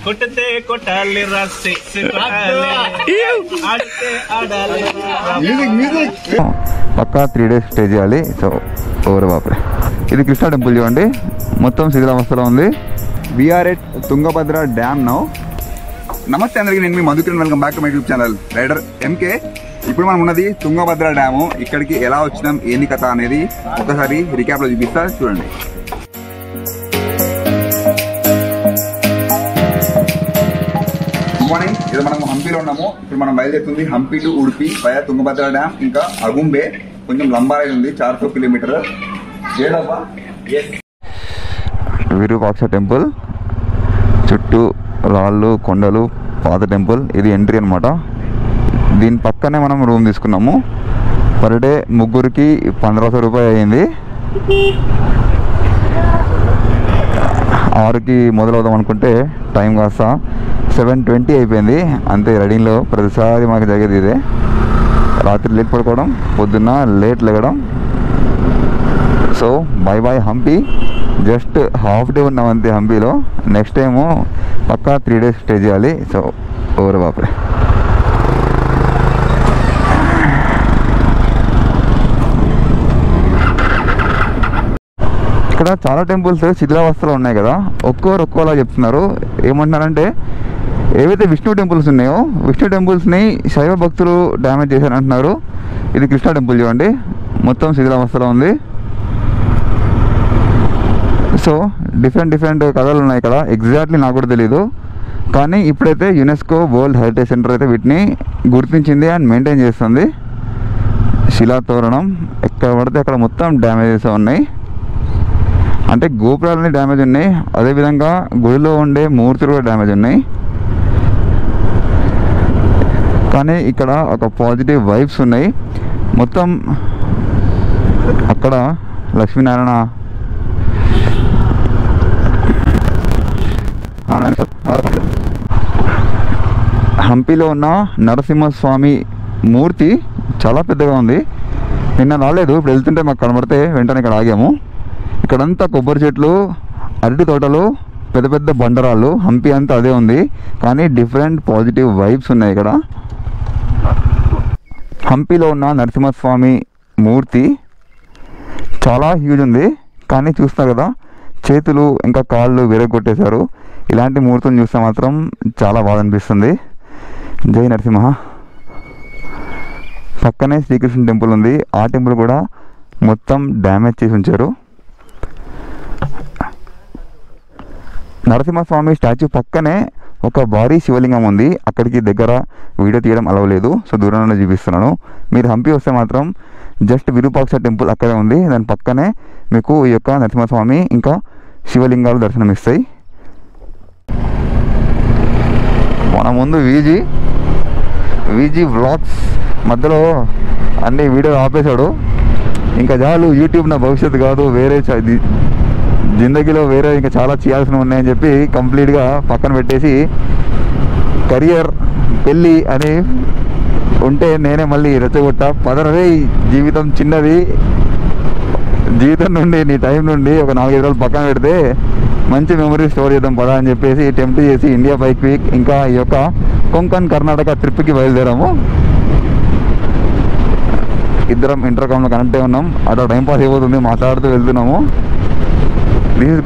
కొట్టితే కొట్టాలి రాసి ఆడితే ఆడాలి. పక్కా 3 days స్టే చేయాలి. సో ఓవర్ బాపరే. ఇది కృష్ణా టెంపుల్ చూడండి, మొత్తం శిథిలావస్థలో ఉంది. We're at Tungabhadra dam now. నమస్తే అందరికీ, నేను మీ Madhukiran. Welcome back to my YouTube channel rider MK. ఇప్పుడు మనం ఉన్నది తుంగభద్ర డ్యాము. ఇక్కడికి ఎలా వచ్చినాం, ఏంది కథ అనేది ఒకసారి రీక్యాప్లో చూపిస్తా చూడండి. Good morning. ఇది మనం హంపీలో ఉన్నాము. ఇప్పుడు మనం బయలుదేరుతుంది Hampi to Udupi via Tungabhadra dam, ఇంకా అగుంబే. కొంచెం లంబారైడ్ ఉంది, 400 కిలోమీటర్. విరూపాక్ష టెంపుల్ చుట్టూ రాళ్ళు కొండలు, పాత టెంపుల్. ఇది ఎంట్రీ అనమాట. దీని పక్కనే మనం రూమ్ తీసుకున్నాము. పర్ డే ముగ్గురికి 1500 రూపాయలు అయ్యింది. 6కి మొదలవుదాం అనుకుంటే టైం కాస్త 7:20 అయిపోయింది. అంతే రెడీలో ప్రతిసారి మాకు జరిగేది ఇదే. రాత్రి లేట్ పడుకోవడం, పొద్దున్న లేట్ లేగడం. So bye bye Hampi. Just half day ఉన్నాం అంతే హంపీలో. నెక్స్ట్ టైము పక్కా 3 days స్టే చేయాలి. సో ఓవర్ బాపరే. ఇక్కడ చాలా టెంపుల్స్ శిథిలావస్థలో ఉన్నాయి కదా, ఒక్కోలా చెప్తున్నారు. ఏమంటున్నారంటే ఏవైతే విష్ణు టెంపుల్స్ ఉన్నాయో, విష్ణు టెంపుల్స్ని శైవ భక్తులు డ్యామేజ్ చేశారంటున్నారు. ఇది కృష్ణా టెంపుల్ చూడండి, మొత్తం శిథిలావస్థలో ఉంది. సో డిఫరెంట్ కథలు ఉన్నాయి ఇక్కడ. ఎగ్జాక్ట్లీ నాకు కూడా తెలీదు, కానీ ఇప్పుడైతే యునెస్కో వరల్డ్ హెరిటేజ్ సెంటర్ అయితే వీటిని గుర్తించింది అండ్ మెయింటైన్ చేస్తుంది. శిలాతోరణం ఎక్కడ పడితే అక్కడ మొత్తం డ్యామేజెస్ ఉన్నాయి. అంటే గోపురాలన్నీ డ్యామేజ్ ఉన్నాయి, అదేవిధంగా గుడిలో ఉండే మూర్తులు కూడా డ్యామేజ్ ఉన్నాయి. కానీ ఇక్కడ ఒక పాజిటివ్ వైబ్స్ ఉన్నాయి. మొత్తం అక్కడ లక్ష్మీనారాయణ హంపీలో ఉన్న నరసింహస్వామి మూర్తి చాలా పెద్దగా ఉంది. నిన్న రాలేదు, ఇప్పుడు వెళ్తుంటే మాకు కనబడితే వెంటనే ఇక్కడ ఆగాము. ఇక్కడంతా కొబ్బరి చెట్లు, అరటి తోటలు, పెద్ద బండరాళ్ళు. హంపీ అంతా అదే ఉంది, కానీ డిఫరెంట్ పాజిటివ్ వైబ్స్ ఉన్నాయి ఇక్కడ. హంపీలో ఉన్న నరసింహస్వామి మూర్తి చాలా హ్యూజ్ ఉంది, కానీ చూస్తా కదా చేతులు ఇంకా కాళ్ళు విరగొట్టేశారు. ఇలాంటి మూర్తులను చూస్తే మాత్రం చాలా బాధ అనిపిస్తుంది. జై నరసింహ. పక్కనే శ్రీకృష్ణ టెంపుల్ ఉంది, ఆ టెంపుల్ కూడా మొత్తం డ్యామేజ్ చేసి ఉంచారు. నరసింహస్వామి స్టాచ్యూ పక్కనే ఒక భారీ శివలింగం ఉంది. అక్కడికి దగ్గర వీడియో తీయడం అలవలేదు, సో దూరంలో చూపిస్తున్నాను. మీరు హంపీ వస్తే మాత్రం జస్ట్ విరూపాక్ష టెంపుల్ అక్కడే ఉంది, దాని పక్కనే మీకు ఈ యొక్క నరసింహస్వామి ఇంకా శివలింగాలు దర్శనమిస్తాయి. మన ముందు వీజీ వ్లాగ్స్ మధ్యలో అన్ని వీడియో ఆపేశాడు. ఇంకా చాలు, యూట్యూబ్ నా భవిష్యత్తు కాదు, వేరే జిందగీలో వేరే ఇంకా చాలా చేయాల్సినవి ఉన్నాయని చెప్పి కంప్లీట్గా పక్కన పెట్టేసి కెరియర్, పెళ్ళి అని ఉంటే నేనే మళ్ళీ రెచ్చగొట్టా. పదరవే, జీవితం చిన్నది, జీవితం నుండి నీ టైం నుండి ఒక 4-5 రోజులు పక్కన పెడితే మంచి మెమరీ స్టోర్ చేద్దాం పదా అని చెప్పేసి టెంప్ట్ చేసి ఇండియా బైక్ వీక్ ఇంకా ఈ యొక్క కొంకన్ కర్ణాటక ట్రిప్కి బయలుదేరాము. ఇద్దరం ఇంటర్కామ్లో కనెక్ట్ అయి ఉన్నాం. అట్లా టైంపాస్ అయిపోతుంది, మాట్లాడుతూ వెళ్తున్నాము. This is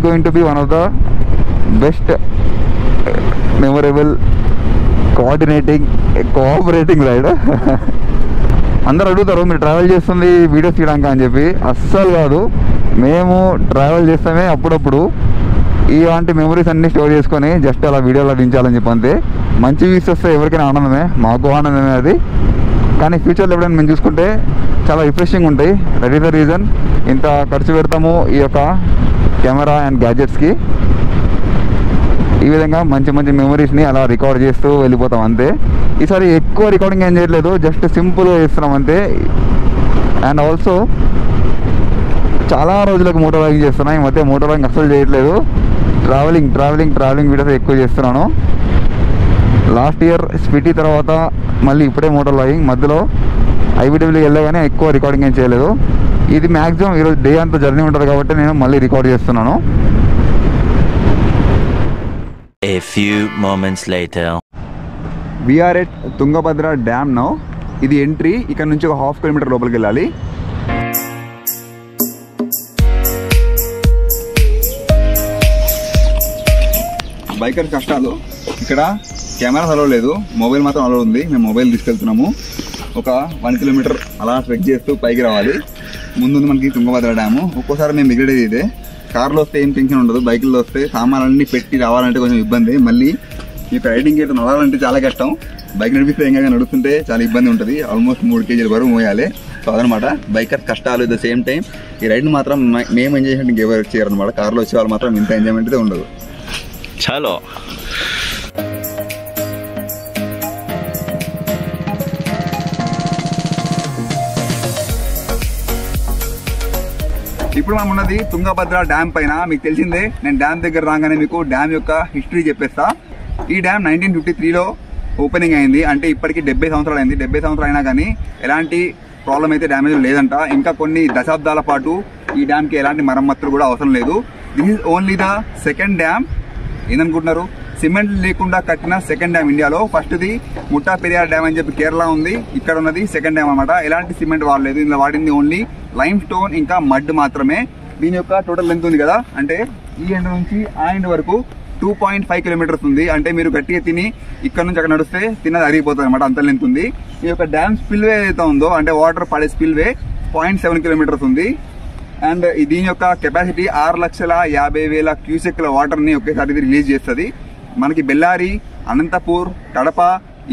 going to be one of the best memorable cooperating ride. అందరూ అడుగుతారు మీరు ట్రావెల్ చేస్తుంది వీడియోస్ తీయడానికి అని చెప్పి. అస్సలు కాదు, మేము ట్రావెల్ చేస్తామే అప్పుడప్పుడు ఇలాంటి మెమరీస్ అన్నీ స్టోర్ చేసుకొని జస్ట్ అలా వీడియోలో దించాలని చెప్పి అంతే. మంచి వ్యూస్ వస్తే ఎవరికైనా ఆనందమే, మాకు ఆనందమే అది. కానీ ఫ్యూచర్లో ఎప్పుడైనా మేము చూసుకుంటే చాలా రిఫ్రెషింగ్ ఉంటాయి. దట్ ఈస్ ద రీజన్ ఇంత ఖర్చు పెడతాము ఈ యొక్క కెమెరా అండ్ గ్యాడ్జెట్స్కి. ఈ విధంగా మంచి మెమరీస్ని అలా రికార్డ్ చేస్తూ వెళ్ళిపోతాం అంతే. ఈసారి ఎక్కువ రికార్డింగ్ ఏం చేయట్లేదు, జస్ట్ సింపుల్గా చేస్తున్నాం అంతే. అండ్ ఆల్సో చాలా రోజులకు మోటార్ బైకింగ్ చేస్తున్నాను. ఈ మధ్య మోటార్ బైకింగ్ అస్సలు చేయట్లేదు, ట్రావెలింగ్ వీడియోస్ ఎక్కువ చేస్తున్నాను. లాస్ట్ ఇయర్ స్పిటి తర్వాత మళ్ళీ ఇప్పుడే మోటార్ బైకింగ్. మధ్యలో ఐబీడబ్ల్యూకి వెళ్ళగానే ఎక్కువ రికార్డింగ్ ఏం చేయలేదు. ఇది మ్యాక్సిమం ఈరోజు డే అంతా జర్నీ ఉంటుంది కాబట్టి నేను మళ్ళీ రికార్డ్ చేస్తున్నాను. A few moments later. We are at Tungabhadra Dam now. ఇది ఎంట్రీ. ఇక్కడ నుంచి ఒక 1/2 కిలోమీటర్ లోపలికి వెళ్ళాలి. బైకర్ కష్టాలు. ఇక్కడ కెమెరా అలౌ లేదు, మొబైల్ మాత్రం అలౌ ఉంది. మేము మొబైల్ తీసుకెళ్తున్నాము. ఒక 1 కిలోమీటర్ అలా ట్రెక్ చేస్తూ పైకి రావాలి. ముందు మనకి తుంగభద్ర డ్యాము. ఒక్కోసారి మేము మిగిలేది ఇదే. కార్లో వస్తే ఏం టెన్షన్ ఉండదు, బైకుల్లో వస్తే సామాన్లన్నీ పెట్టి రావాలంటే కొంచెం ఇబ్బంది. మళ్ళీ ఈ రైడింగ్ అయితే నడవాలంటే చాలా కష్టం. బైక్ నడిపిస్తే ఏం కాగా నడుస్తుంటే చాలా ఇబ్బంది ఉంటుంది. ఆల్మోస్ట్ 3 కేజీల బరువు మోయాలి. సో అదనమాట బైకర్ కష్టాలు. ఎట్ ద సేమ్ టైం ఈ రైడ్ని మాత్రం మేము ఎంజాయ్ చేసినట్టు ఇంకెవరు చేయరనమాట. కార్లో వచ్చే వాళ్ళు మాత్రం ఇంత ఎంజాయ్మెంట్ అయితే ఉండదు. చలో ఇప్పుడు మనం ఉన్నది తుంగభద్ర డ్యామ్ పైన. మీకు తెలిసిందే, నేను డ్యామ్ దగ్గర రాగానే మీకు డ్యామ్ యొక్క హిస్టరీ చెప్పేస్తా. ఈ డ్యామ్ 1953లో ఓపెనింగ్ అయింది. అంటే ఇప్పటికి 70 సంవత్సరాలు అయింది. 70 సంవత్సరాలు అయినా కానీ ఎలాంటి ప్రాబ్లం అయితే డ్యామేజ్ లేదంట. ఇంకా కొన్ని దశాబ్దాల పాటు ఈ డ్యామ్కి ఎలాంటి మరమ్మతులు కూడా అవసరం లేదు. This is only the second dam. ఏందనుకుంటున్నారు? సిమెంట్ లేకుండా కట్టిన సెకండ్ డ్యామ్ ఇండియాలో. ఫస్ట్ది ముట్టా పెరియార్ డ్యామ్ అని చెప్పి కేరళ ఉంది. ఇక్కడ ఉన్నది సెకండ్ డ్యామ్ అనమాట. ఎలాంటి సిమెంట్ వాడలేదు. ఇందులో వాడింది ఓన్లీ లైమ్ స్టోన్ ఇంకా మడ్ మాత్రమే. దీని యొక్క టోటల్ లెంత్ ఉంది కదా, అంటే ఈ ఎండ్ నుంచి ఆ ఎండ్ వరకు 2.5 కిలోమీటర్స్ ఉంది. అంటే మీరు గట్టిగా తిని ఇక్కడ నుంచి అక్కడ నడిస్తే తిన్నది అరిగిపోతుంది అనమాట, అంత లెంత్ ఉంది. ఈ యొక్క డ్యామ్ స్పిల్వే ఏదైతే ఉందో, అంటే వాటర్ పడే స్పిల్వే 0.7 కిలోమీటర్స్ ఉంది. అండ్ దీని యొక్క కెపాసిటీ 6,50,000 క్యూసెక్ల వాటర్ ని ఒకేసారి ఇది రిలీజ్ చేస్తుంది. మనకి బెల్లారి, అనంతపూర్, కడప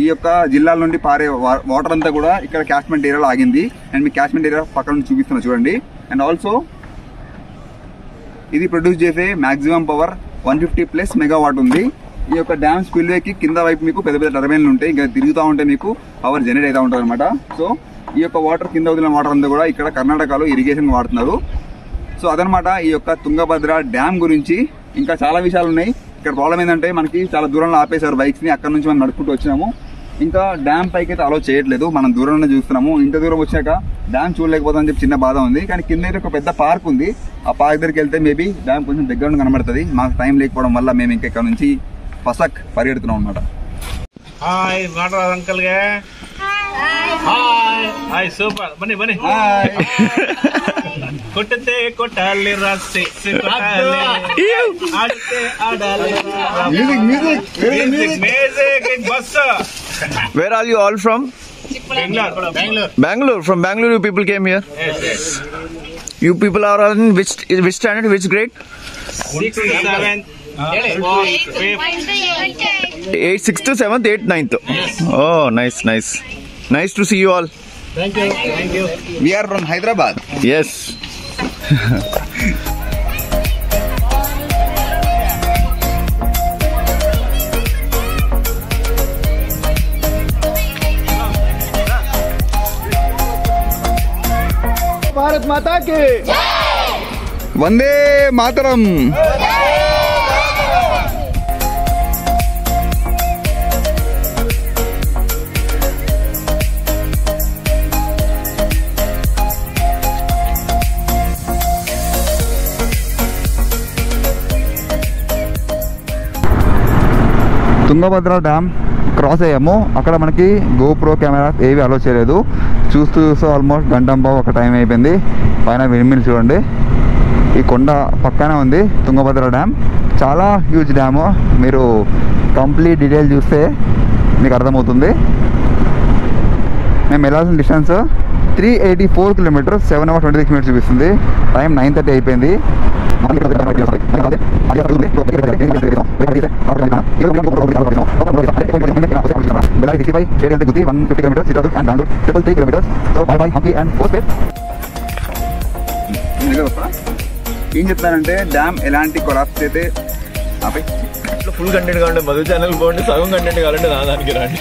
ఈ యొక్క జిల్లాల నుండి పారే వాటర్ అంతా కూడా ఇక్కడ క్యాచ్మెంట్ ఏరియాలో ఆగింది. అండ్ మీ క్యాచ్మెంట్ ఏరియా పక్కన నుంచి చూపిస్తున్నా చూడండి. అండ్ ఆల్సో ఇది ప్రొడ్యూస్ చేసే మాక్సిమం పవర్ 150+ మెగావాట్ ఉంది. ఈ యొక్క డ్యామ్ స్పిల్వేకి కింద వైపు మీకు పెద్ద పెద్ద టర్బైన్లు ఉంటాయి. ఇంకా తిరుగుతూ ఉంటే మీకు పవర్ జనరేట్ అవుతూ ఉంటుంది అనమాట. సో ఈ యొక్క వాటర్ కింద వదిలిన వాటర్ అంతా కూడా ఇక్కడ కర్ణాటకలో ఇరిగేషన్ వాడుతున్నారు. సో అదనమాట ఈ యొక్క తుంగభద్ర డ్యామ్ గురించి. ఇంకా చాలా విషయాలు ఉన్నాయి. ఇక్కడ ప్రాబ్లం ఏంటంటే మనకి చాలా దూరంలో ఆపేశారు బైక్స్ ని. అక్కడ నుంచి మనం నడుపుకుంటూ వచ్చినాము. ఇంకా డ్యామ్ పైకి అయితే అలో చేయట్లేదు, మనం దూరంలో చూస్తున్నాము. ఇంత దూరం వచ్చాక డ్యామ్ చూడలేకపోతామని చెప్పి చిన్న బాధ ఉంది. కానీ కింద అయితే ఒక పెద్ద పార్క్ ఉంది. ఆ పార్క్ దగ్గరికి వెళ్తే మేబీ డ్యామ్ కొంచెం దగ్గర కనబడుతుంది. మాకు టైం లేకపోవడం వల్ల మేము ఇంకా ఇక్కడ నుంచి పసక్ పరిగెడుతున్నాం అనమాట. హాయ్ మాట్లాడు అంకల్ గా. Hi hi super. Bunny Bunny కొట్టితే కొట్టాలి రాసి ఆడితే ఆడాలి. మ్యూజిక్ బస్. Where are you all from? Bangalore. From Bangalore you people came here? Yes. You people are all in which standard, which grade? 6th, 7th, 4th, 5th. 6th to 7th, 8th, 9th. Oh, nice. Nice to see you all. Thank you. We are from Hyderabad. Yes. Bharat Mata కి Vande Mataram. Tungabhadra dam cross అయ్యాము. అక్కడ మనకి GoPro cameras ఏవి అలో చేయలేదు. చూస్తూ almost గంటంబావు ఒక time అయిపోయింది. పైన విండ్మిల్ చూడండి. ఈ కొండ పక్కనే ఉంది తుంగభద్ర డ్యామ్. చాలా హ్యూజ్ డ్యాము. మీరు కంప్లీట్ డీటెయిల్ చూస్తే మీకు అర్థమవుతుంది. మేము వెళ్ళాల్సిన డిస్టెన్స్ 384 కిలోమీటర్స్, 7 hours 26 minutes చూపిస్తుంది. టైం 9:30 అయిపోయింది. ఏం చెప్తానంటే డ్యామ్ ఎలాంటి కొలాప్స్ అయితే ఫుల్ కంటెంట్ కావాలంటే మధు ఛానల్ పోండి, సగం కంటెంట్ కావాలంటే నా దానికి రండి.